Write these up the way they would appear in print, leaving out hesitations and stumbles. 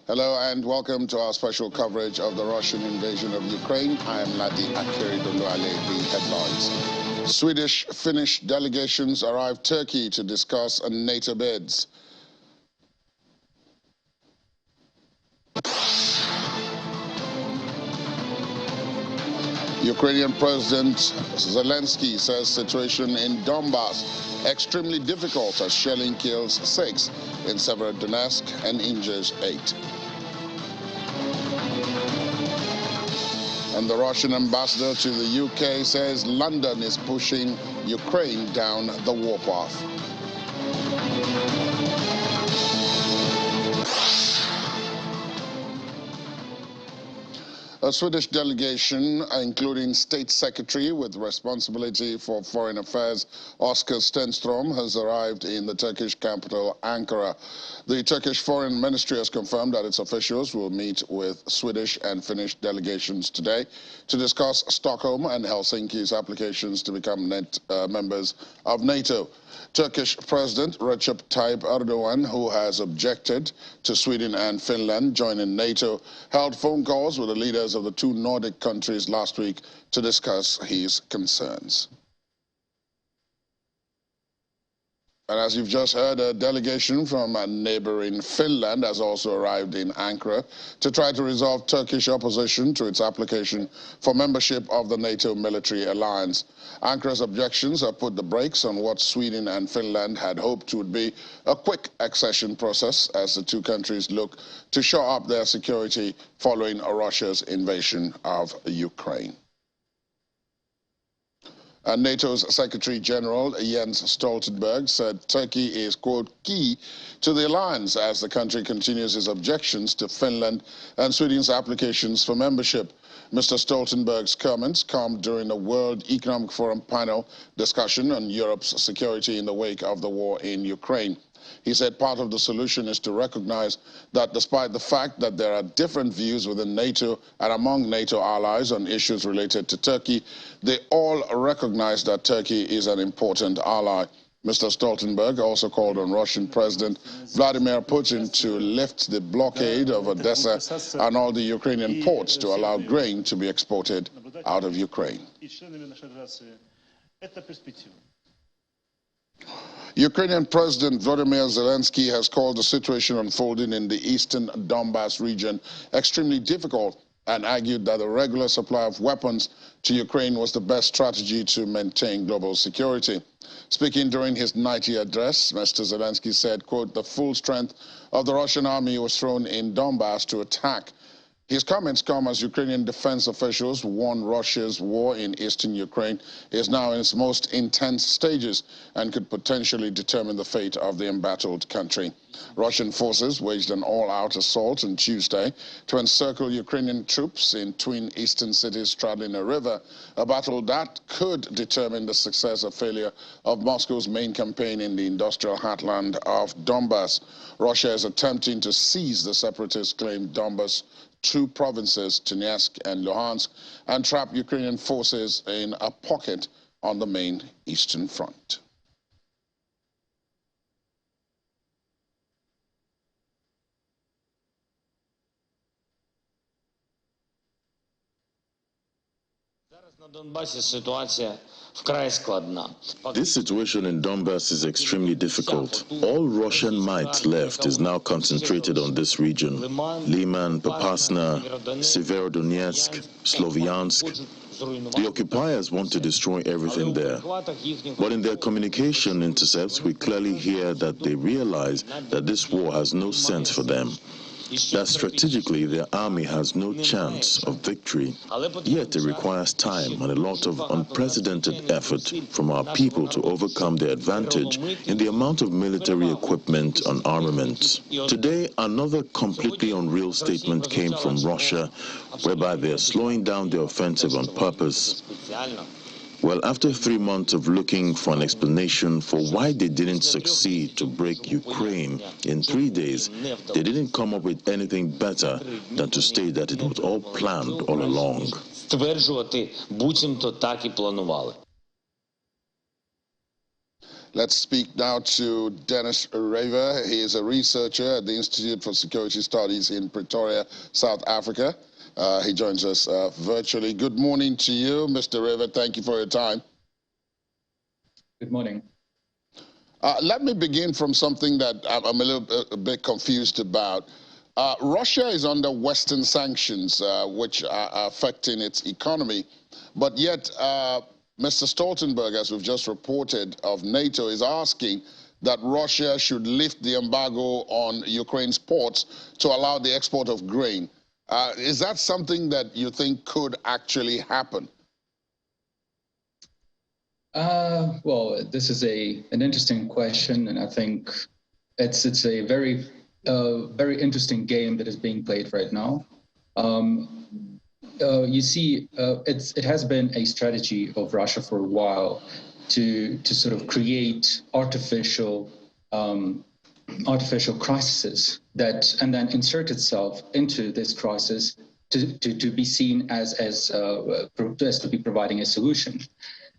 Hello and welcome to our special coverage of the Russian invasion of Ukraine. I am Ladi Akiri Doluale, the headlines. Swedish-Finnish delegations arrive Turkey to discuss NATO bids. Ukrainian President Zelensky says situation in Donbass extremely difficult as shelling kills 6 in Severodonetsk and injures 8. And the Russian ambassador to the UK says London is pushing Ukraine down the warpath. A Swedish delegation, including State Secretary with responsibility for foreign affairs, Oskar Stenström, has arrived in the Turkish capital, Ankara. The Turkish Foreign Ministry has confirmed that its officials will meet with Swedish and Finnish delegations today to discuss Stockholm and Helsinki's applications to become members of NATO. Turkish President Recep Tayyip Erdogan, who has objected to Sweden and Finland joining NATO, held phone calls with the leaders of the two Nordic countries last week to discuss his concerns. And as you've just heard, a delegation from neighboring Finland has also arrived in Ankara to try to resolve Turkish opposition to its application for membership of the NATO military alliance. Ankara's objections have put the brakes on what Sweden and Finland had hoped would be a quick accession process as the two countries look to shore up their security following Russia's invasion of Ukraine. And NATO's Secretary General Jens Stoltenberg said Turkey is, quote, key to the alliance as the country continues its objections to Finland and Sweden's applications for membership. Mr. Stoltenberg's comments come during the World Economic Forum panel discussion on Europe's security in the wake of the war in Ukraine. He said part of the solution is to recognize that despite the fact that there are different views within NATO and among NATO allies on issues related to Turkey, they all recognize that Turkey is an important ally. Mr. Stoltenberg also called on Russian President Vladimir Putin to lift the blockade of Odessa and all the Ukrainian ports to allow grain to be exported out of Ukraine. Ukrainian President Volodymyr Zelensky has called the situation unfolding in the eastern Donbass region extremely difficult and argued that the regular supply of weapons to Ukraine was the best strategy to maintain global security. Speaking during his nightly address, Mr. Zelensky said, quote, the full strength of the Russian army was thrown in Donbass to attack. His comments come as Ukrainian defense officials warn Russia's war in eastern Ukraine is now in its most intense stages and could potentially determine the fate of the embattled country. Russian forces waged an all-out assault on Tuesday to encircle Ukrainian troops in twin eastern cities straddling a river, a battle that could determine the success or failure of Moscow's main campaign in the industrial heartland of Donbass. Russia is attempting to seize the separatist-claimed Donbass two provinces, Donetsk and Luhansk, and trap Ukrainian forces in a pocket on the main eastern front. This situation in Donbass is extremely difficult. All Russian might left is now concentrated on this region. Liman, Popasna, Severodonetsk, Sloviansk. The occupiers want to destroy everything there. But in their communication intercepts, we clearly hear that they realize that this war has no sense for them, that strategically their army has no chance of victory. Yet it requires time and a lot of unprecedented effort from our people to overcome their advantage in the amount of military equipment and armaments. Today, another completely unreal statement came from Russia, whereby they are slowing down their offensive on purpose. Well, after 3 months of looking for an explanation for why they didn't succeed to break Ukraine in 3 days, they didn't come up with anything better than to state that it was all planned all along. Let's speak now to Dennis Raver. He is a researcher at the Institute for Security Studies in Pretoria, South Africa. He joins us virtually. Good morning to you, Mr. Raver. Thank you for your time. Good morning. Let me begin from something that I'm a bit confused about. Russia is under Western sanctions, which are affecting its economy, but yet Mr. Stoltenberg, as we've just reported, of NATO, is asking that Russia should lift the embargo on Ukraine's ports to allow the export of grain. Is that something that you think could actually happen? Well, this is an interesting question, and I think it's a very interesting game that is being played right now. You see, it has been a strategy of Russia for a while to sort of create artificial crises and then insert itself into this crisis to be seen as to be providing a solution.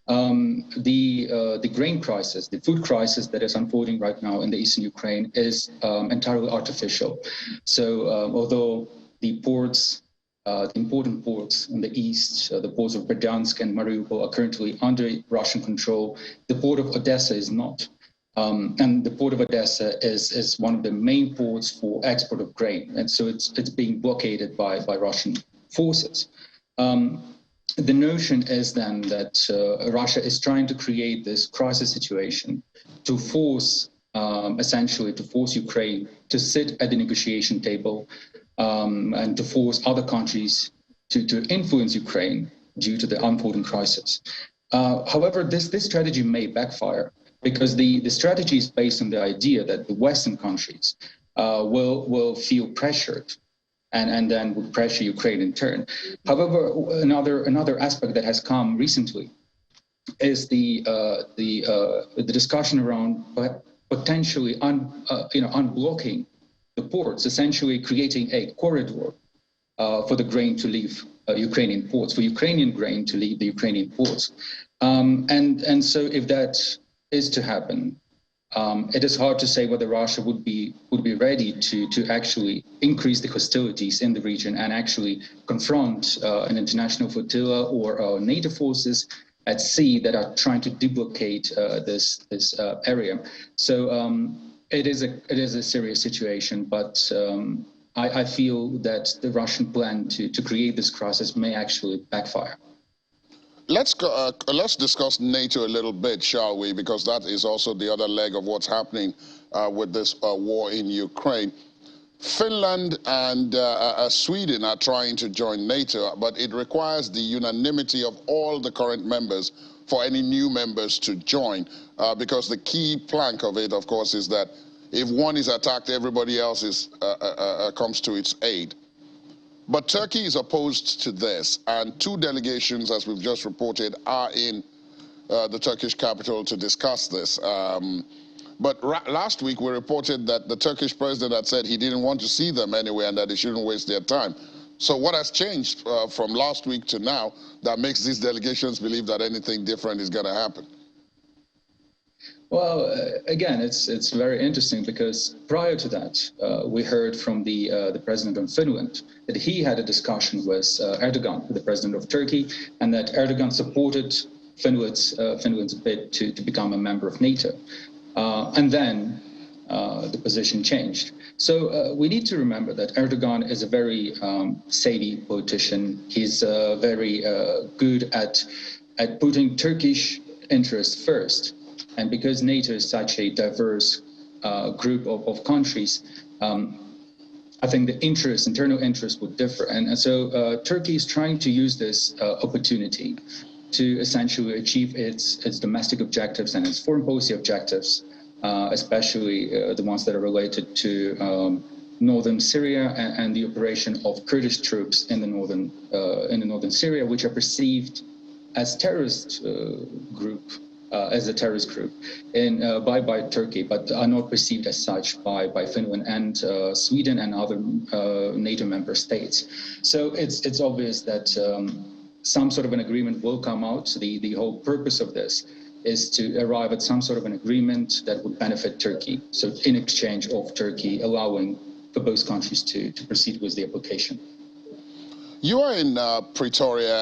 The grain crisis, the food crisis that is unfolding right now in the eastern Ukraine is entirely artificial. So although the ports, the important ports in the east, the ports of Berdyansk and Mariupol are currently under Russian control, the port of Odessa is not. And the port of Odessa is one of the main ports for export of grain. And so it's being blockaded by Russian forces. The notion is then that Russia is trying to create this crisis situation to force, essentially to force Ukraine to sit at the negotiation table and to force other countries to influence Ukraine due to the unfolding crisis. However, this strategy may backfire because the strategy is based on the idea that the Western countries will feel pressured and then would pressure Ukraine in turn. However, another aspect that has come recently is the discussion around potentially unblocking the ports, essentially creating a corridor for the grain to leave Ukrainian ports, for Ukrainian grain to leave the Ukrainian ports. And so if that is to happen, it is hard to say whether Russia would be ready to actually increase the hostilities in the region and actually confront an international flotilla or NATO forces at sea that are trying to deblocate this area. So it is a serious situation, but I feel that the Russian plan to create this crisis may actually backfire. Let's discuss NATO a little bit, shall we? Because that is also the other leg of what's happening with this war in Ukraine. Finland and Sweden are trying to join NATO, but it requires the unanimity of all the current members for any new members to join, because the key plank of it, of course, is that if one is attacked, everybody else comes to its aid. But Turkey is opposed to this, and two delegations, as we've just reported, are in the Turkish capital to discuss this. But last week we reported that the Turkish president had said he didn't want to see them anyway and that they shouldn't waste their time. So what has changed from last week to now that makes these delegations believe that anything different is going to happen? Well, again, it's very interesting because prior to that, we heard from the president of Finland that he had a discussion with Erdogan, the president of Turkey, and that Erdogan supported Finland's bid to become a member of NATO. And then the position changed. So we need to remember that Erdogan is a very savvy politician. He's very good at putting Turkish interests first. And because NATO is such a diverse group of countries, I think the internal interests would differ. And so Turkey is trying to use this opportunity to essentially achieve its domestic objectives and its foreign policy objectives, especially the ones that are related to northern Syria and the operation of Kurdish troops in the northern Syria, which are perceived as terrorist group. As a terrorist group by Turkey, but are not perceived as such by Finland and Sweden and other NATO member states. So it's obvious that some sort of an agreement will come out. So the whole purpose of this is to arrive at some sort of an agreement that would benefit Turkey. So in exchange of Turkey allowing for both countries to proceed with the application. You are in Pretoria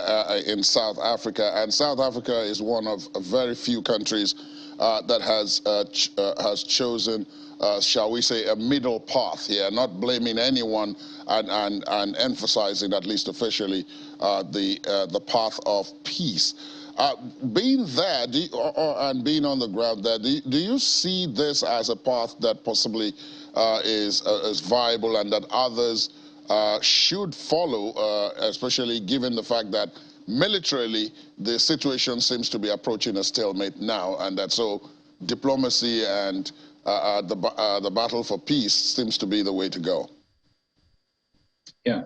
in South Africa, and South Africa is one of very few countries that has chosen, shall we say, a middle path here, not blaming anyone and emphasizing, at least officially, the path of peace. Being there and being on the ground there, do you see this as a path that possibly is viable and that others should follow, especially given the fact that militarily the situation seems to be approaching a stalemate now, and that so diplomacy and the battle for peace seems to be the way to go? Yeah.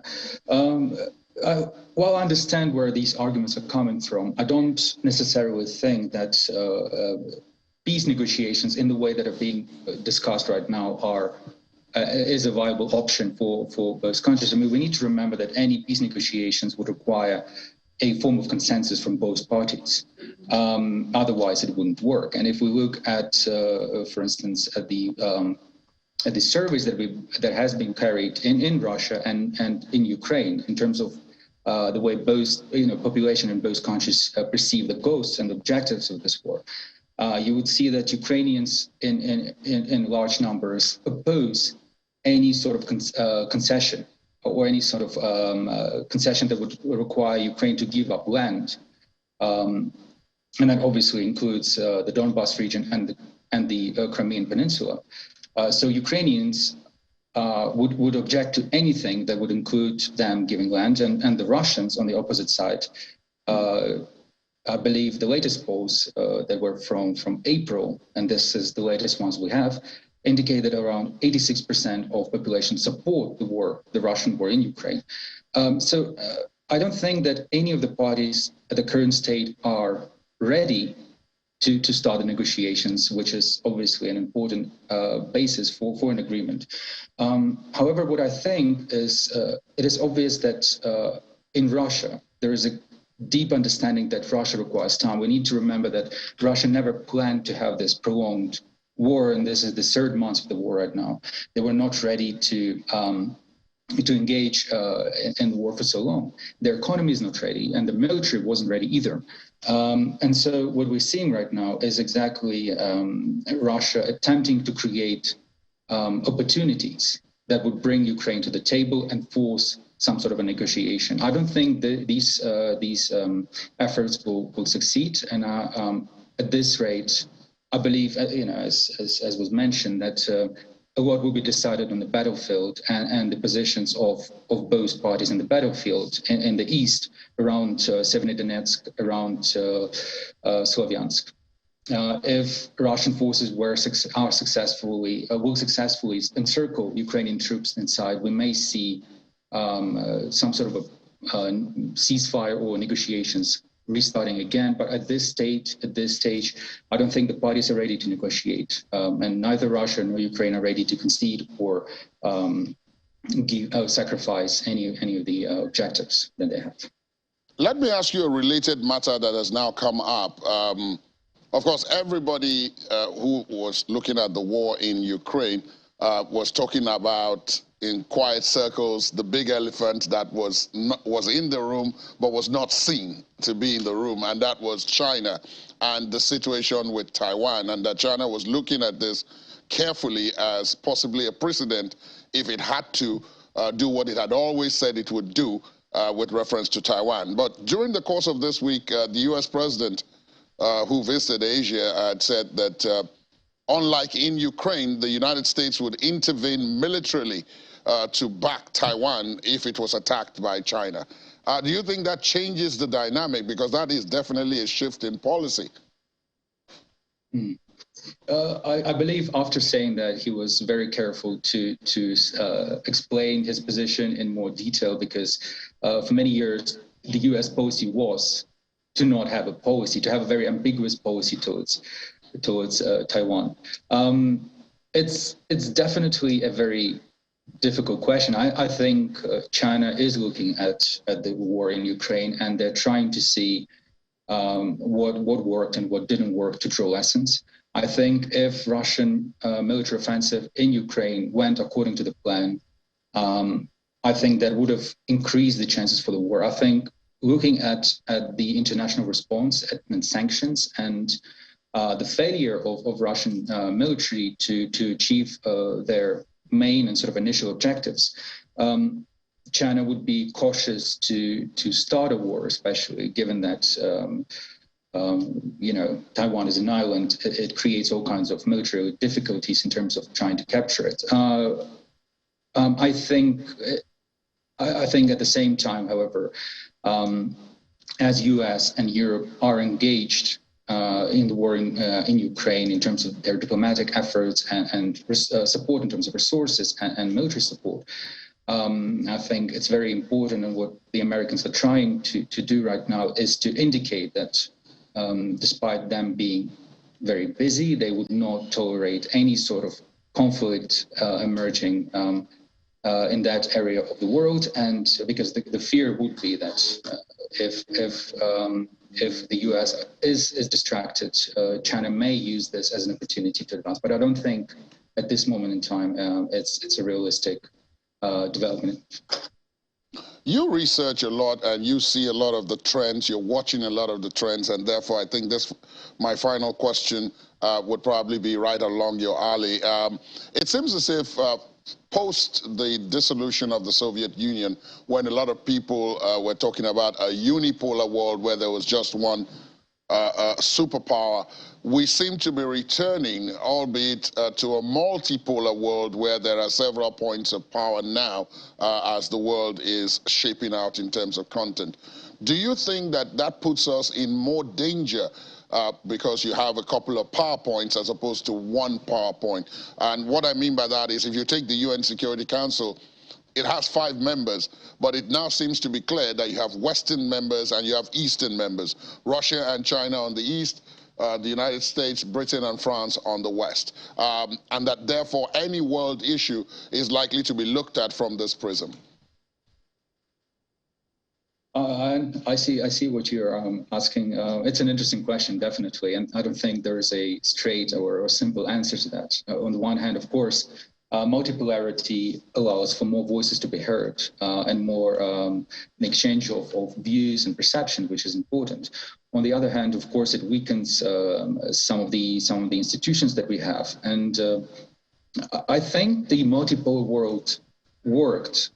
While I understand where these arguments are coming from, I don't necessarily think that peace negotiations in the way that are being discussed right now is a viable option for both countries. I mean, we need to remember that any peace negotiations would require a form of consensus from both parties. Otherwise, it wouldn't work. And if we look at, for instance, at the surveys that has been carried in Russia and in Ukraine in terms of the way both population in both countries perceive the goals and objectives of this war, you would see that Ukrainians in large numbers oppose any sort of concession or any sort of concession that would require Ukraine to give up land. And that obviously includes the Donbas region and the Crimean Peninsula. So Ukrainians would object to anything that would include them giving land, and the Russians on the opposite side, I believe the latest polls that were from April, and this is the latest ones we have, indicate that around 86% of population support the Russian war in Ukraine. So I don't think that any of the parties at the current state are ready to start the negotiations, which is obviously an important basis for an agreement. However, what I think is it is obvious that in Russia, there is a deep understanding that Russia requires time. We need to remember that Russia never planned to have this prolonged war, and this is the third month of the war right now. They were not ready to engage in the war for so long. Their economy is not ready, and the military wasn't ready either. And so what we're seeing right now is exactly Russia attempting to create opportunities that would bring Ukraine to the table and force some sort of a negotiation. I don't think these efforts will succeed, and at this rate, I believe, as was mentioned, that a lot will be decided on the battlefield and the positions of both parties in the battlefield in the east, around Severodonetsk, around Slavyansk. If Russian forces will successfully encircle Ukrainian troops inside, we may see some sort of a ceasefire or negotiations restarting again. But at this stage, I don't think the parties are ready to negotiate, and neither Russia nor Ukraine are ready to concede or sacrifice any of the objectives that they have. Let me ask you a related matter that has now come up. Of course, everybody who was looking at the war in Ukraine was talking about, in quiet circles, the big elephant that was in the room but was not seen to be in the room, and that was China and the situation with Taiwan, and that China was looking at this carefully as possibly a precedent if it had to do what it had always said it would do with reference to Taiwan. But during the course of this week, the US president who visited Asia had said that unlike in Ukraine, the United States would intervene militarily to back Taiwan if it was attacked by China. Do you think that changes the dynamic? Because that is definitely a shift in policy. I believe after saying that, he was very careful to explain his position in more detail, because for many years, the US policy was to not have a policy, to have a very ambiguous policy towards Taiwan. It's definitely a very difficult question. I think China is looking at the war in Ukraine, and they're trying to see what worked and what didn't work to draw lessons. I think if Russian military offensive in Ukraine went according to the plan, I think that would have increased the chances for the war. I think looking at the international response and sanctions and the failure of Russian military to achieve their main and sort of initial objectives, China would be cautious to start a war, especially given that Taiwan is an island. It creates all kinds of military difficulties in terms of trying to capture it. I think at the same time, however, as U.S. and Europe are engaged in the war in Ukraine in terms of their diplomatic efforts and support in terms of resources and military support, I think it's very important, and what the Americans are trying to do right now is to indicate that despite them being very busy, they would not tolerate any sort of conflict emerging in that area of the world, and because the fear would be that if the U.S. is distracted, China may use this as an opportunity to advance. But I don't think at this moment in time it's a realistic development. You research a lot and you see a lot of the trends, you're watching a lot of the trends, and therefore I think my final question would probably be right along your alley. It seems as if post the dissolution of the Soviet Union, when a lot of people were talking about a unipolar world where there was just one superpower, we seem to be returning, albeit to a multipolar world where there are several points of power now as the world is shaping out in terms of content. Do you think that that puts us in more danger because you have a couple of power points as opposed to one power point? And what I mean by that is, if you take the UN Security Council, it has 5 members, but it now seems to be clear that you have Western members and you have Eastern members, Russia and China on the East, the United States, Britain and France on the West, and that therefore any world issue is likely to be looked at from this prism. I see what you're asking. It's an interesting question, definitely, and I don't think there is a straight or a simple answer to that. On the one hand, of course, multipolarity allows for more voices to be heard and more an exchange of views and perception, which is important. On the other hand, of course, it weakens some of the institutions that we have, and I think the multipolar world worked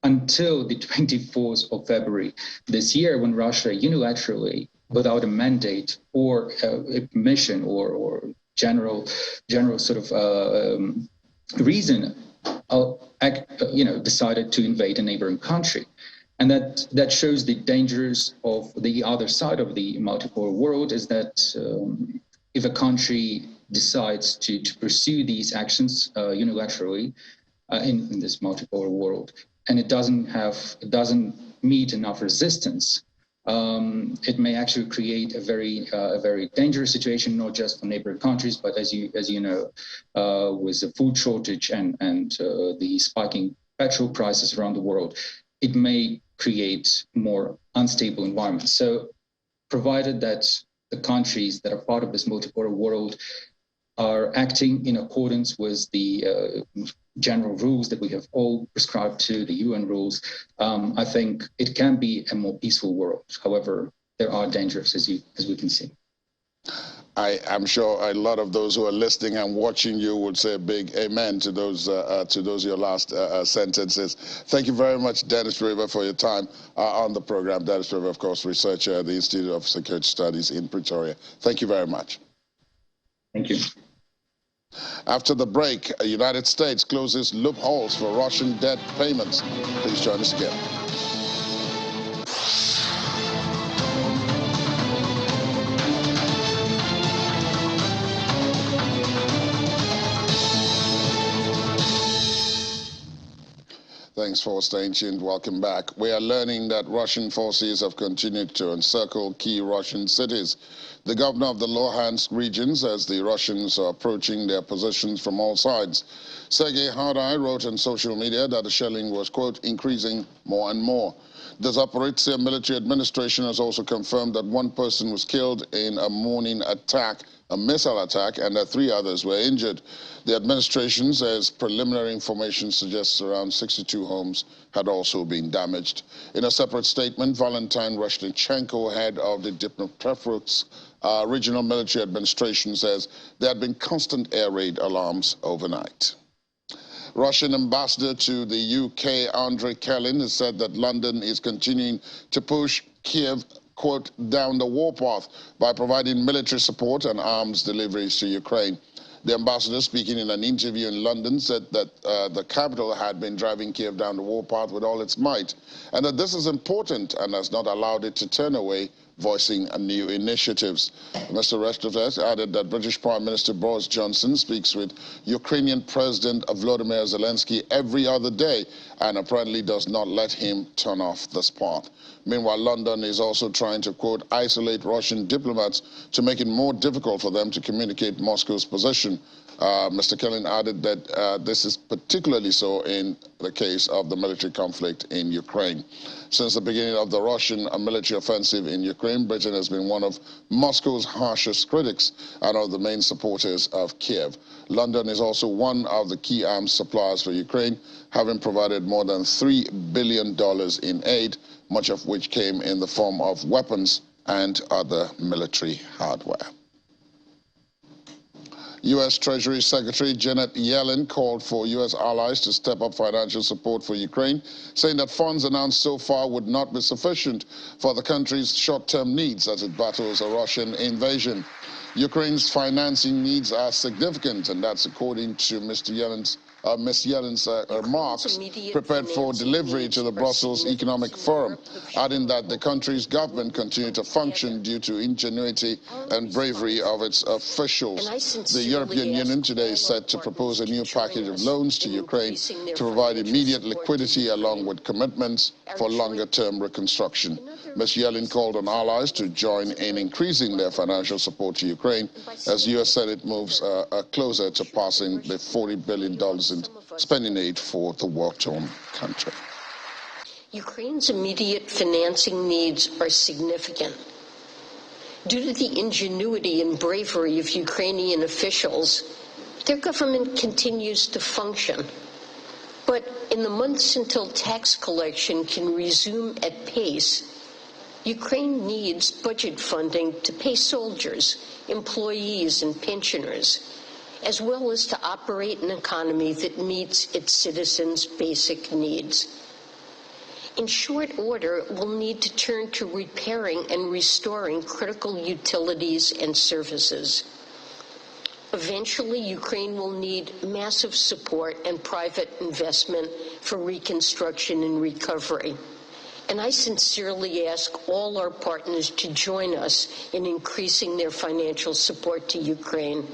until the 24th of February this year, when Russia unilaterally, without a mandate or a permission or general sort of reason, decided to invade a neighboring country. And that shows the dangers of the other side of the multipolar world, is that if a country decides to pursue these actions unilaterally in this multipolar world, and it doesn't meet enough resistance, it may actually create a very dangerous situation, not just for neighboring countries, but as you know, with the food shortage and the spiking petrol prices around the world, it may create more unstable environments. So, provided that the countries that are part of this multipolar world are acting in accordance with the general rules that we have all prescribed to, the UN rules, I think it can be a more peaceful world. However, there are dangers, as we can see. I'm sure a lot of those who are listening and watching you would say a big amen to those your last sentences. Thank you very much, Dennis River, for your time on the program. Dennis River, of course, researcher at the Institute of Security Studies in Pretoria. Thank you very much. Thank you. After the break, the United States closes loopholes for Russian debt payments. Please join us again. Thanks for staying tuned. Welcome back. We are learning that Russian forces have continued to encircle key Russian cities. The governor of the Luhansk region says the Russians are approaching their positions from all sides. Sergei Hardai wrote on social media that the shelling was, quote, increasing more and more. The Zaporizhzhia military administration has also confirmed that one person was killed in a morning attack, a missile attack, and that 3 others were injured. The administration says preliminary information suggests around 62 homes had also been damaged. In a separate statement, Valentin Reshnichenko, head of the Dnipropetrovsk regional military administration, says there had been constant air raid alarms overnight. Russian ambassador to the UK, Andrei Kelin, has said that London is continuing to push Kyiv, quote, down the warpath by providing military support and arms deliveries to Ukraine. The ambassador, speaking in an interview in London, said that the capital had been driving Kyiv down the warpath with all its might, and that this is important and has not allowed it to turn away, voicing new initiatives. Mr. Reshnichenko added that British Prime Minister Boris Johnson speaks with Ukrainian President Volodymyr Zelensky every other day and apparently does not let him turn off the spark. Meanwhile, London is also trying to, quote, isolate Russian diplomats to make it more difficult for them to communicate Moscow's position. Mr. Kelly added that this is particularly so in the case of the military conflict in Ukraine. Since the beginning of the Russian military offensive in Ukraine, Britain has been one of Moscow's harshest critics and one of the main supporters of Kyiv. London is also one of the key arms suppliers for Ukraine, having provided more than $3 billion in aid, much of which came in the form of weapons and other military hardware. U.S. Treasury Secretary Janet Yellen called for U.S. allies to step up financial support for Ukraine, saying that funds announced so far would not be sufficient for the country's short-term needs as it battles a Russian invasion. Ukraine's financing needs are significant, and that's according to Ms. Yellen's remarks prepared for delivery to the Brussels Economic Forum, adding that the country's government continued to function due to ingenuity and bravery of its officials. The European Union today is set to propose a new package of loans to Ukraine to provide immediate liquidity along with commitments for longer-term reconstruction. Ms. Yellen called on allies to join in increasing their financial support to Ukraine as the U.S. Senate moves closer to passing the $40 billion in spending aid for the war-torn country. Ukraine's immediate financing needs are significant. Due to the ingenuity and bravery of Ukrainian officials, their government continues to function. But in the months until tax collection can resume at pace, Ukraine needs budget funding to pay soldiers, employees, and pensioners, as well as to operate an economy that meets its citizens' basic needs. In short order, we'll need to turn to repairing and restoring critical utilities and services. Eventually, Ukraine will need massive support and private investment for reconstruction and recovery. And I sincerely ask all our partners to join us in increasing their financial support to Ukraine.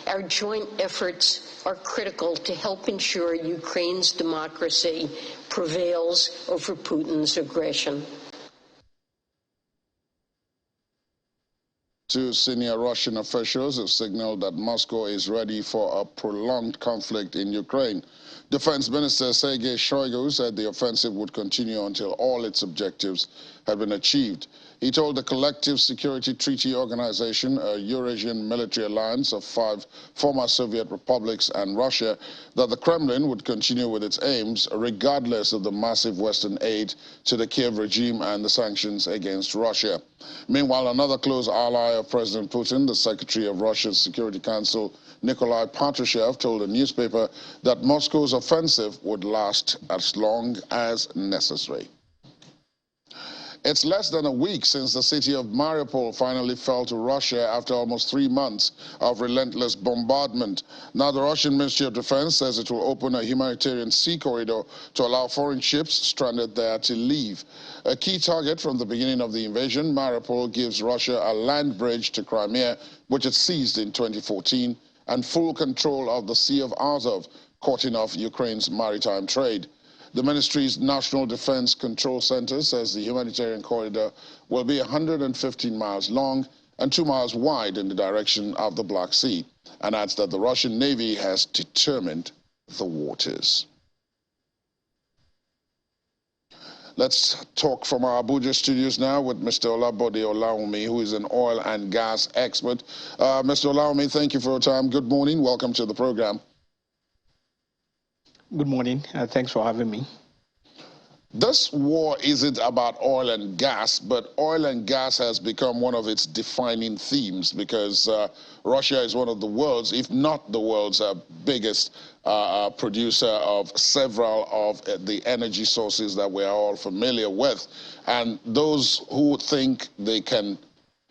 Our joint efforts are critical to help ensure Ukraine's democracy prevails over Putin's aggression. Two senior Russian officials have signaled that Moscow is ready for a prolonged conflict in Ukraine. Defense Minister Sergei Shoigu said the offensive would continue until all its objectives had been achieved. He told the Collective Security Treaty Organization, a Eurasian military alliance of 5 former Soviet republics and Russia, that the Kremlin would continue with its aims regardless of the massive Western aid to the Kyiv regime and the sanctions against Russia. Meanwhile, another close ally of President Putin, the Secretary of Russia's Security Council, Nikolai Patrushev, told a newspaper that Moscow's offensive would last as long as necessary. It's less than a week since the city of Mariupol finally fell to Russia after almost 3 months of relentless bombardment. Now the Russian Ministry of Defense says it will open a humanitarian sea corridor to allow foreign ships stranded there to leave. A key target from the beginning of the invasion, Mariupol gives Russia a land bridge to Crimea, which it seized in 2014, and full control of the Sea of Azov, cutting off Ukraine's maritime trade. The ministry's National Defense Control Center says the humanitarian corridor will be 115 miles long and 2 miles wide in the direction of the Black Sea, and adds that the Russian Navy has determined the waters. Let's talk from our Abuja studios now with Mr. Olabode Olaomi, who is an oil and gas expert. Mr. Olaomi, thank you for your time. Good morning. Welcome to the program. Good morning. Thanks for having me. This war isn't about oil and gas, but oil and gas has become one of its defining themes because Russia is one of the world's, if not the world's biggest producer of several of the energy sources that we are all familiar with. And those who think they can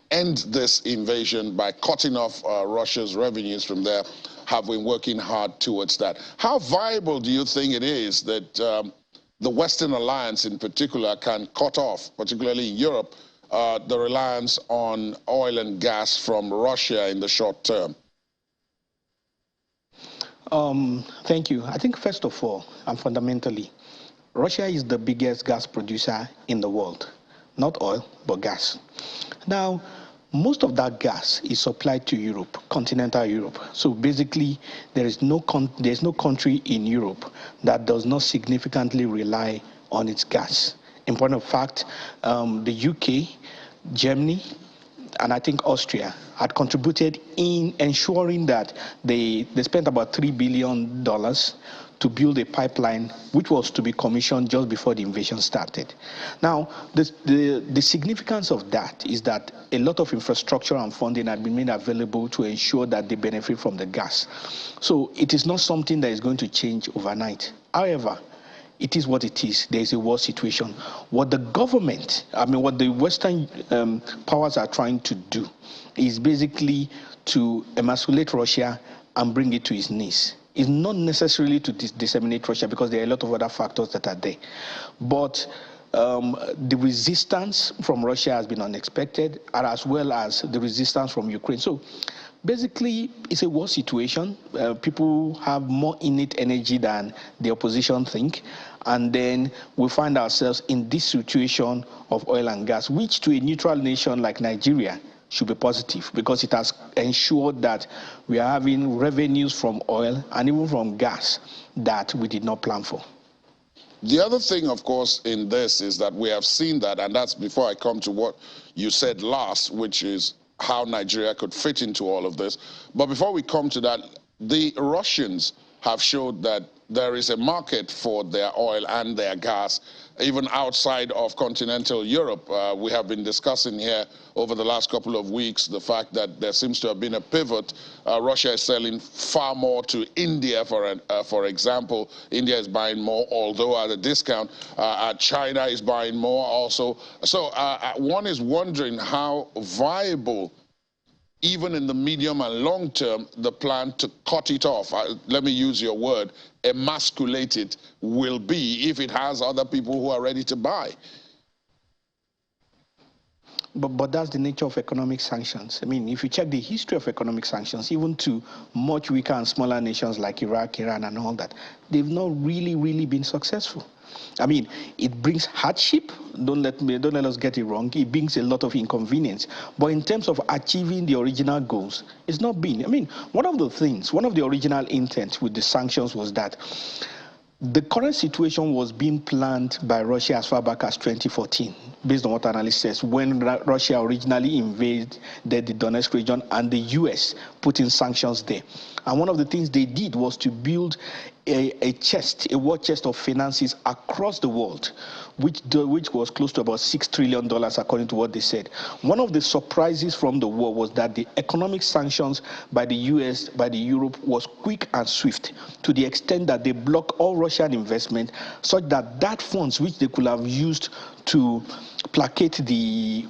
end this invasion by cutting off Russia's revenues from there have been working hard towards that. How viable do you think it is that the Western alliance in particular can cut off, particularly Europe, the reliance on oil and gas from Russia in the short term? Thank you. I think first of all, and fundamentally, Russia is the biggest gas producer in the world. Not oil, but gas. Now, most of that gas is supplied to Europe, continental Europe. So basically, there's no country in Europe that does not significantly rely on its gas. In point of fact, the UK, Germany, and I think Austria had contributed in ensuring that they spent about $3 billion to build a pipeline which was to be commissioned just before the invasion started. Now, the significance of that is that a lot of infrastructure and funding had been made available to ensure that they benefit from the gas. So it is not something that is going to change overnight. However, it is what it is. There is a war situation. What the government, what the Western powers are trying to do is basically to emasculate Russia and bring it to its knees. It's not necessarily to disseminate Russia because there are a lot of other factors that are there. But the resistance from Russia has been unexpected, as well as the resistance from Ukraine. So basically, it's a war situation. People have more innate energy than the opposition think. And then we find ourselves in this situation of oil and gas, which to a neutral nation like Nigeria should be positive because it has ensured that we are having revenues from oil and even from gas that we did not plan for. The other thing, of course, in this is that we have seen that, and that's before I come to what you said last, which is how Nigeria could fit into all of this. But before we come to that, the Russians have showed that there is a market for their oil and their gas, even outside of continental Europe. We have been discussing here over the last couple of weeks the fact that there seems to have been a pivot. Russia is selling far more to India, for example. India is buying more, although at a discount. China is buying more also. So one is wondering how viable, even in the medium and long term, the plan to cut it off, let me use your word, emasculate it, will be if it has other people who are ready to buy. But that's the nature of economic sanctions. I mean, if you check the history of economic sanctions, even to much weaker and smaller nations like Iraq, Iran, and all that, they've not really been successful. I mean, it brings hardship. Don't let us get it wrong. It brings a lot of inconvenience. But in terms of achieving the original goals, it's not been. I mean, one of the original intents with the sanctions was that the current situation was being planned by Russia as far back as 2014, based on what analysts says, when Russia originally invaded the Donetsk region and the U.S. put in sanctions there. And one of the things they did was to build a war chest of finances across the world, which was close to about $6 trillion, according to what they said. One of the surprises from the war was that the economic sanctions by the US, by the Europe, was quick and swift, to the extent that they blocked all Russian investment, such that funds which they could have used to placate the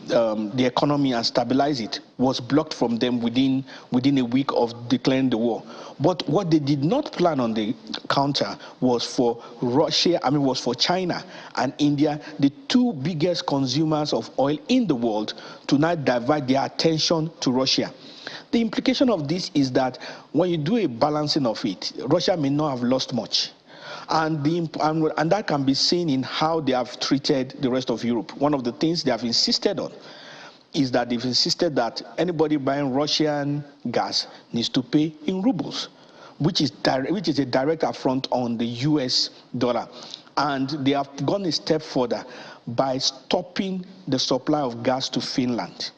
economy and stabilize it was blocked from them within a week of declaring the war. But what they did not plan on the counter was for China and India, the two biggest consumers of oil in the world, to now divert their attention to Russia. The implication of this is that when you do a balancing of it, Russia may not have lost much. And that can be seen in how they have treated the rest of Europe. One of the things they have insisted on is that they've insisted that anybody buying Russian gas needs to pay in rubles, which is a direct affront on the US dollar. And they have gone a step further by stopping the supply of gas to Finland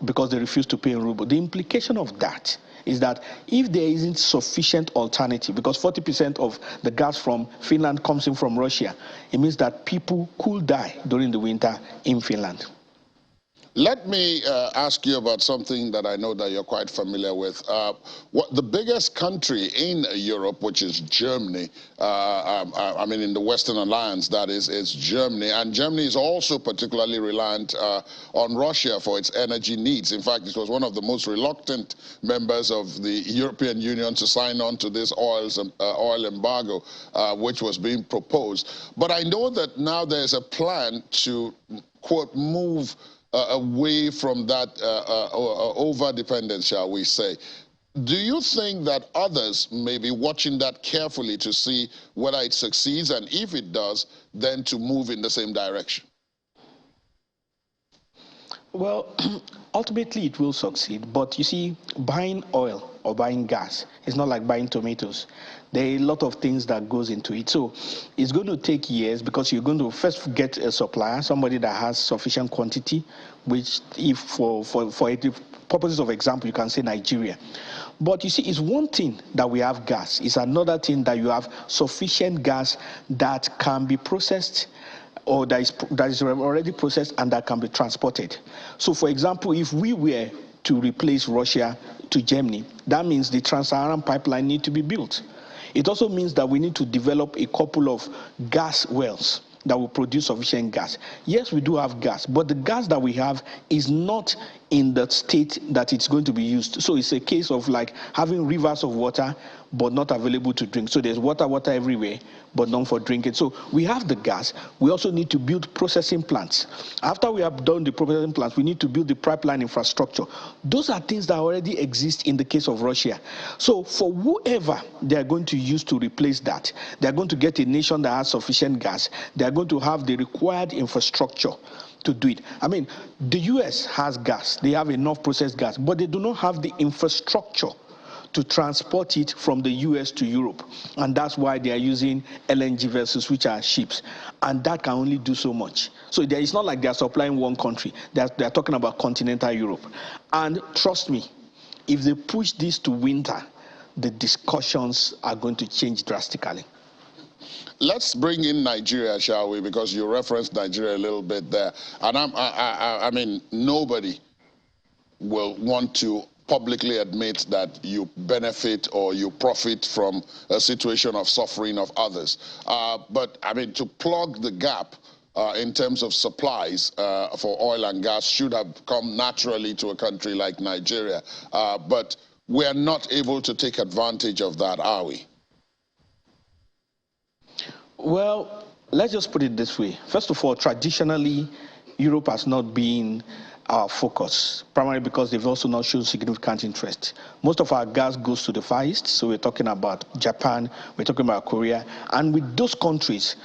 because they refuse to pay in ruble. The implication of that is that if there isn't sufficient alternative, because 40% of the gas from Finland comes in from Russia, it means that people could die during the winter in Finland. Let me ask you about something that I know that you're quite familiar with. What the biggest country in Europe, which is Germany, I mean in the Western Alliance, that is Germany. And Germany is also particularly reliant on Russia for its energy needs. In fact, it was one of the most reluctant members of the European Union to sign on to this oil embargo, which was being proposed. But I know that now there's a plan to, quote, move away from that over-dependence, shall we say. Do you think that others may be watching that carefully to see whether it succeeds, and if it does, then to move in the same direction? Well, ultimately it will succeed, but you see, buying oil or buying gas is not like buying tomatoes. There are a lot of things that goes into it. So it's going to take years because you're going to first get a supplier, somebody that has sufficient quantity, which if for purposes of example, you can say Nigeria. But you see, it's one thing that we have gas. It's another thing that you have sufficient gas that can be processed or that is already processed and that can be transported. So for example, if we were to replace Russia to Germany, that means the Trans-Saharan pipeline need to be built. It also means that we need to develop a couple of gas wells that will produce sufficient gas. Yes, we do have gas, but the gas that we have is not in the state that it's going to be used. So it's a case of like having rivers of water, but not available to drink. So there's water everywhere, but none for drinking. So we have the gas. We also need to build processing plants. After we have done the processing plants, we need to build the pipeline infrastructure. Those are things that already exist in the case of Russia. So for whoever they're going to use to replace that, they're going to get a nation that has sufficient gas. They're going to have the required infrastructure to do it. I mean, the US has gas. They have enough processed gas, but they do not have the infrastructure to transport it from the US to Europe. And that's why they are using LNG vessels, which are ships. And that can only do so much. So it's not like they are supplying one country. They're talking about continental Europe. And trust me, if they push this to winter, the discussions are going to change drastically. Let's bring in Nigeria, shall we? Because you referenced Nigeria a little bit there. And I mean, nobody will want to publicly admit that you benefit or you profit from a situation of suffering of others. But I mean, to plug the gap in terms of supplies for oil and gas should have come naturally to a country like Nigeria. But we're not able to take advantage of that, are we? Well, let's just put it this way. First of all, traditionally, Europe has not been our focus, primarily because they've also not shown significant interest. Most of our gas goes to the Far East, so we're talking about Japan, we're talking about Korea, and with those countries,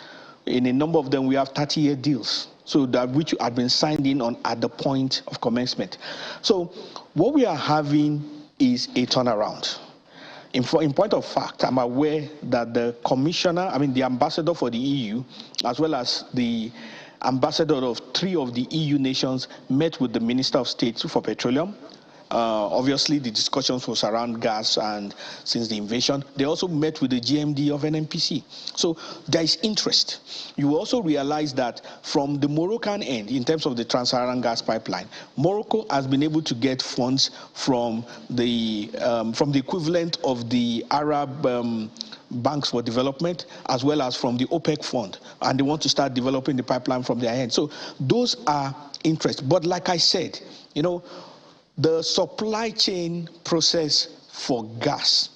in a number of them, we have 30-year deals, so that which had been signed in on at the point of commencement. So what we are having is a turnaround. In point of fact, I'm aware that the the ambassador for the EU, as well as the ambassador of 3 of the EU nations, met with the Minister of State for Petroleum. Obviously, the discussions was around gas, and since the invasion, they also met with the GMD of NNPC. So there is interest. You also realize that from the Moroccan end, in terms of the Trans-Saharan gas pipeline, Morocco has been able to get funds from the equivalent of the Arab banks for development, as well as from the OPEC fund, and they want to start developing the pipeline from their end. So those are interests. But like I said, the supply chain process for gas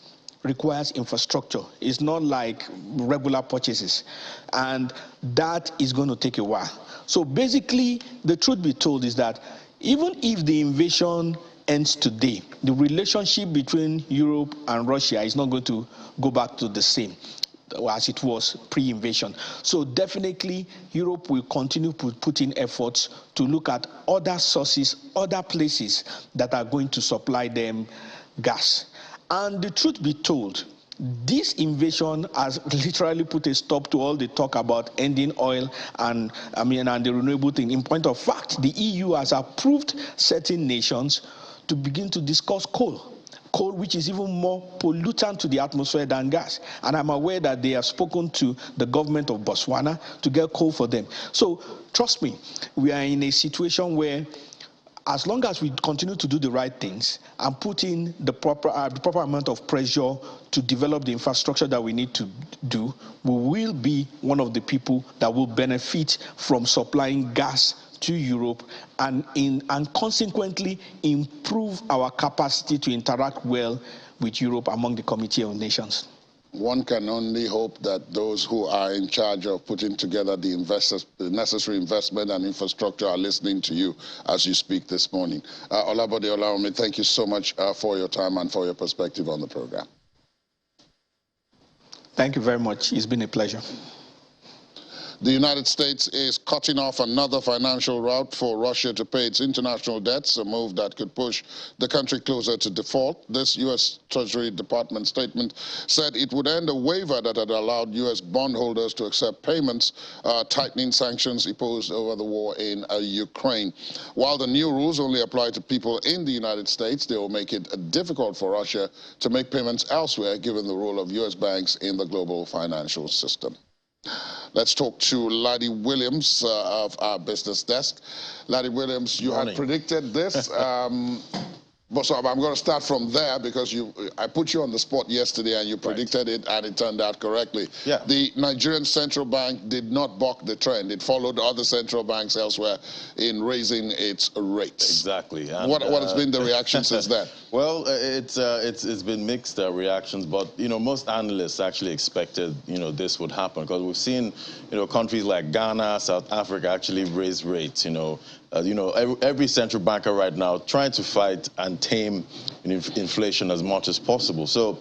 requires infrastructure. It's not like regular purchases, and that is going to take a while. So basically, the truth be told is that even if the invasion ends today, the relationship between Europe and Russia is not going to go back to the same. as it was pre-invasion. So definitely Europe will continue to put in efforts to look at other sources, other places that are going to supply them gas. And the truth be told, this invasion has literally put a stop to all the talk about ending oil and the renewable thing. In point of fact, the EU has approved certain nations to begin to discuss coal, which is even more pollutant to the atmosphere than gas. And I'm aware that they have spoken to the government of Botswana to get coal for them. So trust me, we are in a situation where as long as we continue to do the right things and put in the proper amount of pressure to develop the infrastructure that we need to do, we will be one of the people that will benefit from supplying gas to Europe and consequently improve our capacity to interact well with Europe among the Committee of Nations. One can only hope that those who are in charge of putting together the necessary investment and infrastructure are listening to you as you speak this morning. Olabode Olawumi, thank you so much for your time and for your perspective on the program. Thank you very much. It's been a pleasure. The United States is cutting off another financial route for Russia to pay its international debts, a move that could push the country closer to default. This U.S. Treasury Department statement said it would end a waiver that had allowed U.S. bondholders to accept payments, tightening sanctions imposed over the war in Ukraine. While the new rules only apply to people in the United States, they will make it difficult for Russia to make payments elsewhere, given the role of U.S. banks in the global financial system. Let's talk to Laddie Williams of our business desk. Laddie Williams, you had predicted this. So I'm going to start from there because I put you on the spot yesterday and you predicted it and it turned out correctly. Yeah. The Nigerian Central Bank did not buck the trend. It followed other central banks elsewhere in raising its rates. Exactly. And, what has been the reaction since then? Well, it's been mixed reactions, but most analysts actually expected this would happen because we've seen countries like Ghana, South Africa actually raise rates. Every central banker right now trying to fight and tame inflation as much as possible. So,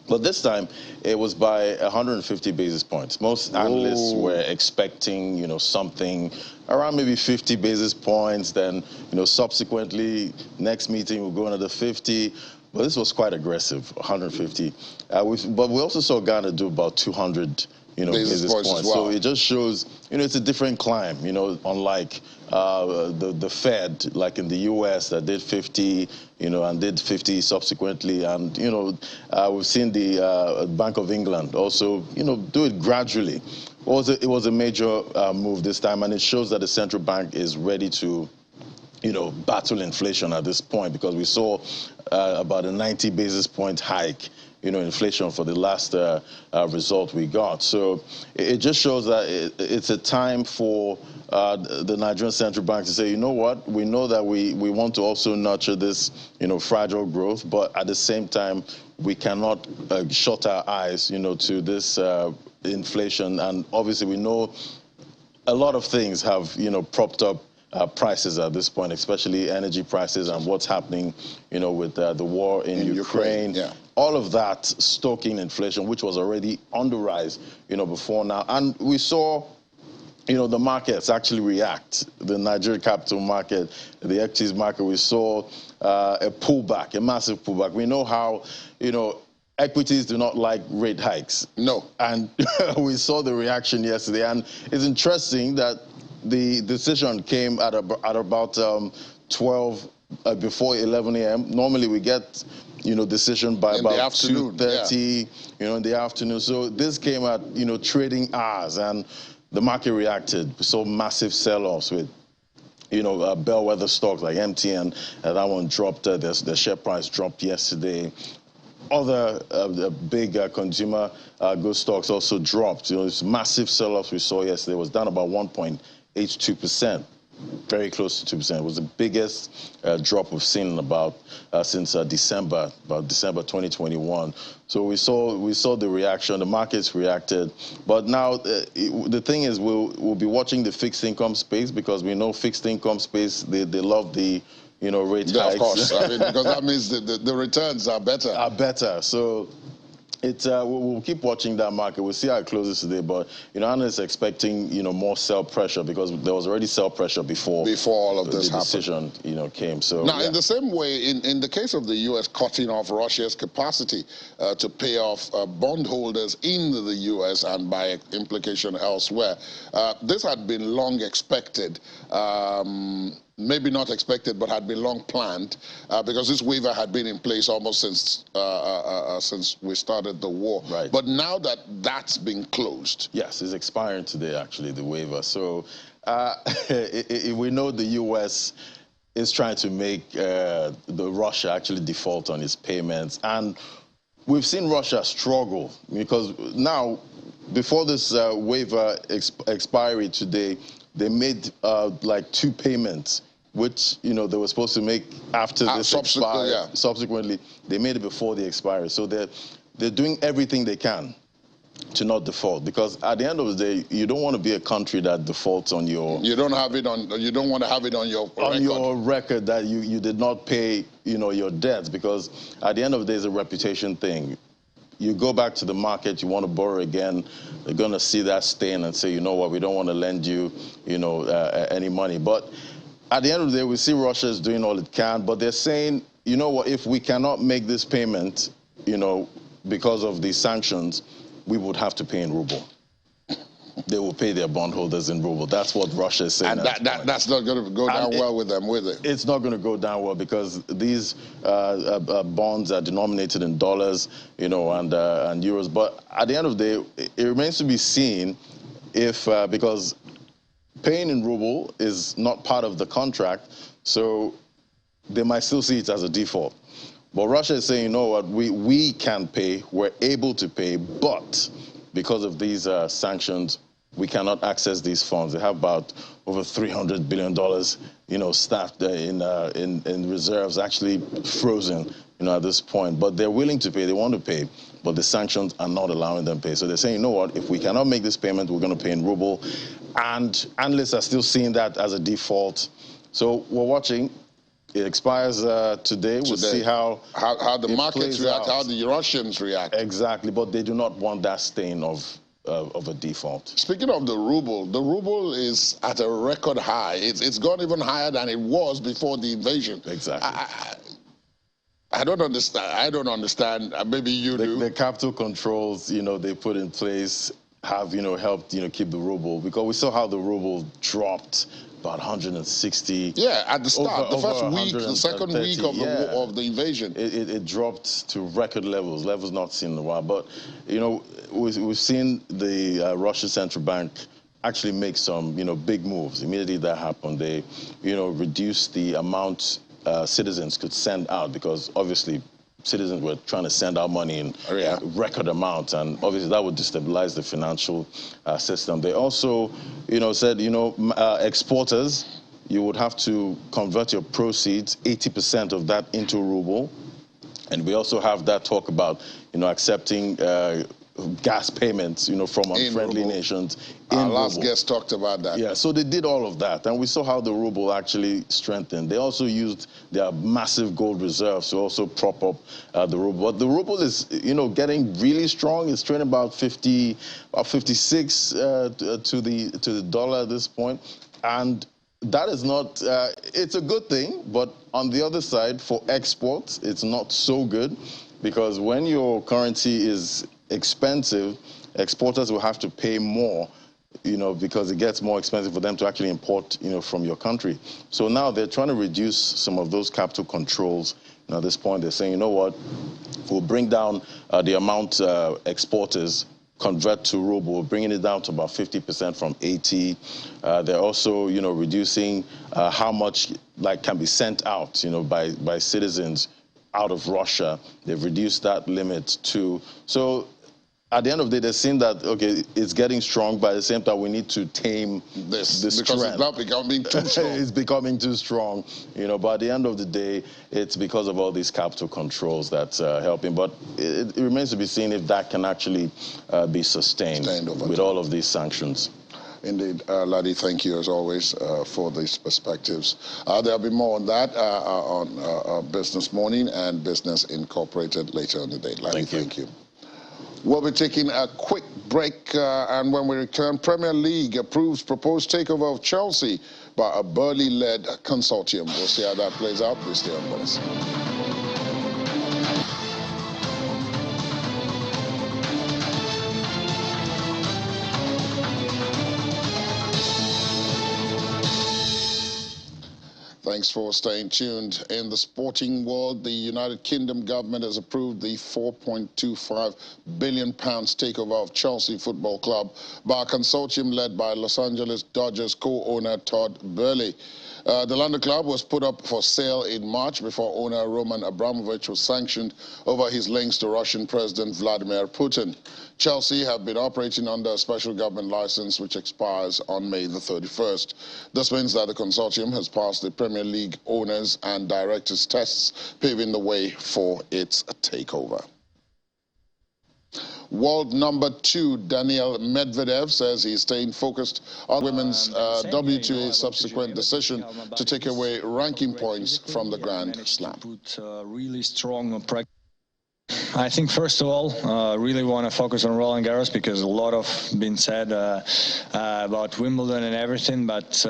but this time it was by 150 basis points. Most analysts were expecting, something around maybe 50 basis points. Then, subsequently next meeting we'll go another 50. But this was quite aggressive, 150. But we also saw Ghana do about 200. Basis points. Well. So it just shows, it's a different climb, unlike the Fed, like in the U.S. that did 50, and did 50 subsequently. And, we've seen the Bank of England also, do it gradually. It was a major move this time, and it shows that the central bank is ready to, battle inflation at this point, because we saw about a 90 basis point hike inflation for the last result we got. So it just shows that it's a time for the Nigerian Central Bank to say, you know what, we know that we want to also nurture this, fragile growth, but at the same time, we cannot shut our eyes, to this inflation. And obviously, we know a lot of things have, propped up prices at this point, especially energy prices and what's happening, with the war in Ukraine. Yeah. All of that stoking inflation, which was already on the rise, before now. And we saw, the markets actually react. The Nigerian capital market, the equities market, we saw a pullback, a massive pullback. We know how, equities do not like rate hikes. No. And we saw the reaction yesterday. And it's interesting that the decision came at about 12 before 11 a.m. Normally we get decision by about 2:30 in the afternoon. So this came at trading hours, and the market reacted. We saw massive sell-offs with bellwether stocks like MTN. That one dropped. The share price dropped yesterday. Other big consumer goods stocks also dropped. This massive sell-offs we saw yesterday was down about 1.82%, very close to 2%. It was the biggest drop we've seen since December 2021. So we saw the reaction. The markets reacted, but now the thing is, we'll be watching the fixed income space, because we know fixed income space, they love the rate hikes. Of course, because that means the returns are better. So We'll keep watching that market. We'll see how it closes today. But, analysts expecting, more sell pressure because there was already sell pressure before all of this decision, came. So now, in the same way, in the case of the U.S. cutting off Russia's capacity to pay off bondholders in the U.S. and by implication elsewhere, this had been long expected. Maybe not expected, but had been long planned, because this waiver had been in place almost since we started the war. Right. But now that that's been closed. Yes, it's expiring today, actually, the waiver. So we know the U.S. is trying to make the Russia actually default on its payments. And we've seen Russia struggle because now, before this waiver expiry today, they made like 2 payments, which they were supposed to make after this expiry. Yeah. Subsequently, they made it before the expiry. So they're doing everything they can to not default, because at the end of the day, you don't want to be a country that defaults on your. You don't have it on. You don't want to have it on your record. On your record that you did not pay your debts, because at the end of the day, it's a reputation thing. You go back to the market, you want to borrow again, they're going to see that stain and say, you know what, we don't want to lend you, any money. But at the end of the day, we see Russia is doing all it can, but they're saying, you know what, if we cannot make this payment, because of these sanctions, we would have to pay in ruble. They will pay their bondholders in ruble. That's what Russia is saying. And that's not going to go down well with them, will it? It's not going to go down well because these bonds are denominated in dollars, and euros. But at the end of the day, it remains to be seen if, because paying in ruble is not part of the contract, so they might still see it as a default. But Russia is saying, you know what, we can pay, we're able to pay, but because of these sanctions, we cannot access these funds. They have about over $300 billion, stacked in reserves, actually frozen, at this point. But they're willing to pay. They want to pay, but the sanctions are not allowing them to pay. So they're saying, you know what? If we cannot make this payment, we're going to pay in ruble. And analysts are still seeing that as a default. So we're watching. It expires today. We'll see how the markets react, how the Russians react. Exactly, but they do not want that stain of a default. Speaking of the ruble is at a record high. It's gone even higher than it was before the invasion. Exactly. I don't understand. Maybe you do. The capital controls, they put in place have, helped, keep the ruble, because we saw how the ruble dropped about 160. Yeah, at the start, the first week, the second week of the invasion. It dropped to record levels not seen in a while. But, we've seen the Russian central bank actually make some, big moves. Immediately that happened, they, reduced the amount citizens could send out, because obviously citizens were trying to send out money in record amounts, and obviously that would destabilize the financial system. They also, said, exporters, you would have to convert your proceeds, 80% of that into ruble. And we also have that talk about, accepting gas payments, from unfriendly nations. Our last guest talked about that. Yeah, so they did all of that, and we saw how the ruble actually strengthened. They also used their massive gold reserves to also prop up the ruble. But the ruble is, getting really strong. It's trading about 56 to the dollar at this point, and that is not. It's a good thing, but on the other side, for exports, it's not so good, because when your currency is expensive, exporters will have to pay more, because it gets more expensive for them to actually import, from your country. So now they're trying to reduce some of those capital controls. At this point, they're saying, you know what, we'll bring down the amount exporters convert to ruble, bringing it down to about 50% from 80. They're also, reducing how much can be sent out, by citizens out of Russia. They've reduced that limit too. So at the end of the day, they're seeing that, okay, it's getting strong, but at the same time, we need to tame this because trend. It's not becoming too strong. It's becoming too strong, but at the end of the day, it's because of all these capital controls that's helping. But it remains to be seen if that can actually be sustained with all of these sanctions. Indeed. Ladi, thank you as always for these perspectives. There'll be more on that on Business Morning and Business Incorporated later in the day. Ladi, thank you. We'll be taking a quick break, and when we return, Premier League approves proposed takeover of Chelsea by a Burley-led consortium. We'll see how that plays out this year. Thanks for staying tuned. In the sporting world, the United Kingdom government has approved the £4.25 billion takeover of Chelsea Football Club by a consortium led by Los Angeles Dodgers co-owner Todd Boehly. The London club was put up for sale in March before owner Roman Abramovich was sanctioned over his links to Russian President Vladimir Putin. Chelsea have been operating under a special government license which expires on May the 31st. This means that the consortium has passed the Premier League owners and directors tests, paving the way for its takeover. World number 2 Daniil Medvedev says he's staying focused on women's WTA's subsequent decision to take away ranking points from the Grand Slam. Really strong practice. I think first of all, really want to focus on Roland Garros because a lot of been said about Wimbledon and everything, but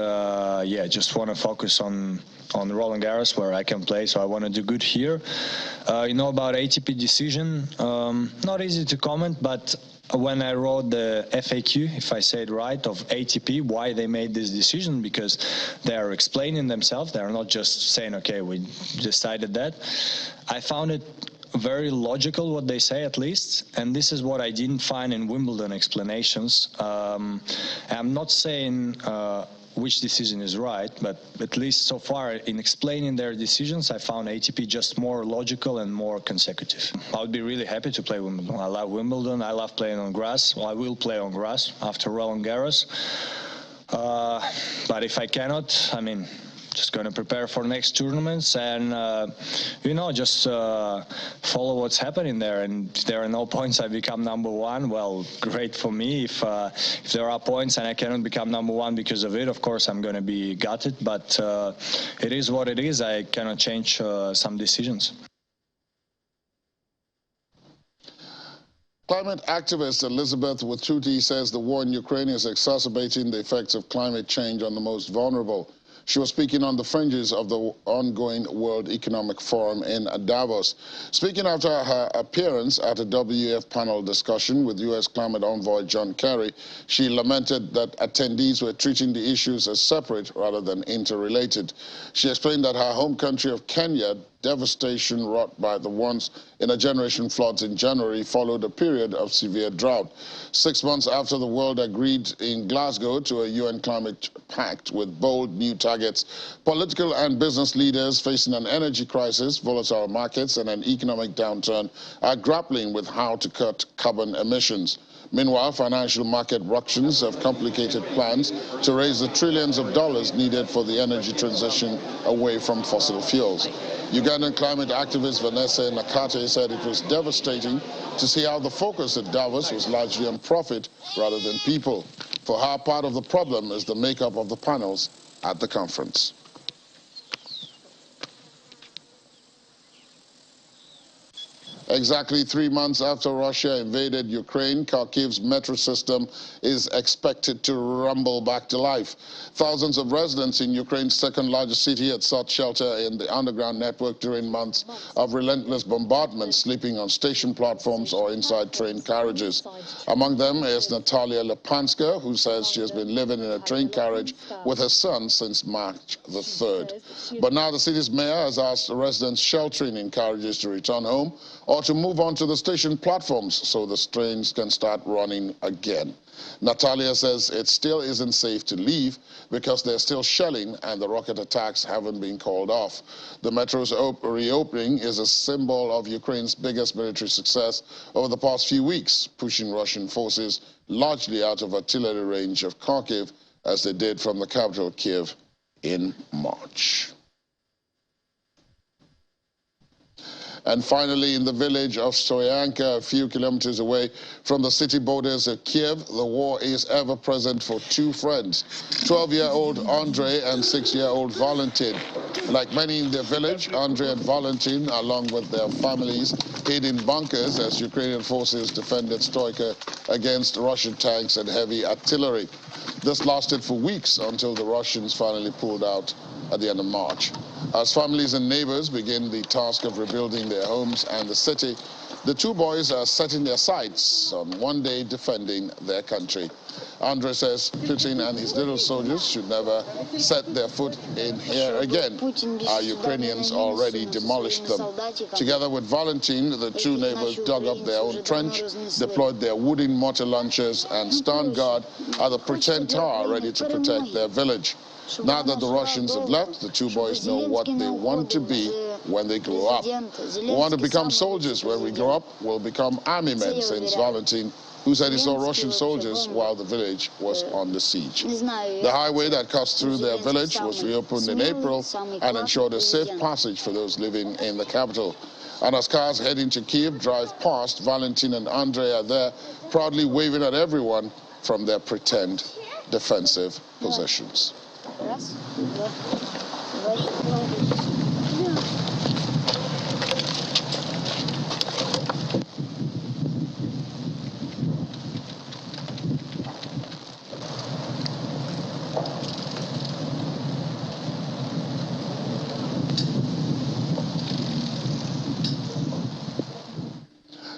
yeah, just want to focus on Roland Garros where I can play, so I want to do good here. You know about ATP decision, not easy to comment, but when I wrote the FAQ, if I say it right, of ATP, why they made this decision, because they are explaining themselves, they are not just saying, okay, we decided that. I found it very logical what they say, at least, and this is what I didn't find in Wimbledon explanations. I'm not saying which decision is right, but at least so far in explaining their decisions, I found ATP just more logical and more consecutive. I would be really happy to play Wimbledon. I love Wimbledon. I love playing on grass. Well, I will play on grass after Roland Garros. But if I cannot, I mean, just going to prepare for next tournaments and, you know, just follow what's happening there. And if there are no points, I become number one. Well, great for me. If there are points and I cannot become number one because of it, of course, I'm going to be gutted. But it is what it is. I cannot change some decisions. Climate activist Elizabeth Watuti says the war in Ukraine is exacerbating the effects of climate change on the most vulnerable. She was speaking on the fringes of the ongoing World Economic Forum in Davos. Speaking after her appearance at a WEF panel discussion with U.S. climate envoy John Kerry, she lamented that attendees were treating the issues as separate rather than interrelated. She explained that her home country of Kenya, devastation wrought by the once-in-a-generation floods in January, followed a period of severe drought. 6 months after the world agreed in Glasgow to a UN climate pact with bold new targets, political and business leaders facing an energy crisis, volatile markets, and an economic downturn are grappling with how to cut carbon emissions. Meanwhile, financial market ructions have complicated plans to raise the trillions of dollars needed for the energy transition away from fossil fuels. Ugandan climate activist Vanessa Nakate said it was devastating to see how the focus at Davos was largely on profit rather than people. For her, part of the problem is the makeup of the panels at the conference. Exactly 3 months after Russia invaded Ukraine, Kharkiv's metro system is expected to rumble back to life. Thousands of residents in Ukraine's second-largest city had sought shelter in the underground network during months of relentless bombardment, sleeping on station platforms or inside train carriages. Among them is Natalia Lepanska, who says she has been living in a train carriage with her son since March the 3rd. But now the city's mayor has asked residents sheltering in carriages to return home or to move on to the station platforms so the trains can start running again. Natalia says it still isn't safe to leave because there's still shelling and the rocket attacks haven't been called off. The metro's reopening is a symbol of Ukraine's biggest military success over the past few weeks, pushing Russian forces largely out of artillery range of Kharkiv, as they did from the capital, Kyiv, in March. And finally, in the village of Stoyanka, a few kilometers away from the city borders of Kyiv, the war is ever present for two friends, 12-year-old Andrei and 6-year-old Valentin. Like many in their village, Andrei and Valentin, along with their families, hid in bunkers as Ukrainian forces defended Stoica against Russian tanks and heavy artillery. This lasted for weeks until the Russians finally pulled out at the end of March. As families and neighbors begin the task of rebuilding their homes and the city, the two boys are setting their sights on one day defending their country. Andrei says Putin and his little soldiers should never set their foot in here again. Our Ukrainians already demolished them. Together with Valentin, the two neighbors dug up their own trench, deployed their wooden mortar launchers, and stand guard at the pretend tower ready to protect their village. Now that the Russians have left, the two boys know what they want to be when they grow up. We want to become soldiers when we grow up. We'll become army men, says Valentin, who said he saw Russian soldiers while the village was on the siege. The highway that cuts through their village was reopened in April and ensured a safe passage for those living in the capital. And as cars heading to Kyiv drive past, Valentin and Andrei are there, proudly waving at everyone from their pretend defensive positions.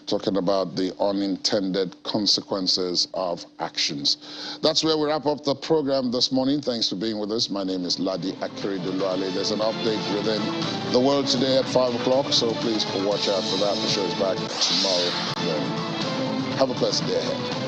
Talking about the unintended consequences of actions. That's where we wrap up the program this morning. Thanks for being with us. My name is Ladi Akiridulwale. There's an update within the world today at 5 o'clock, so please watch out for that. The show is back tomorrow morning. Have a pleasant day ahead.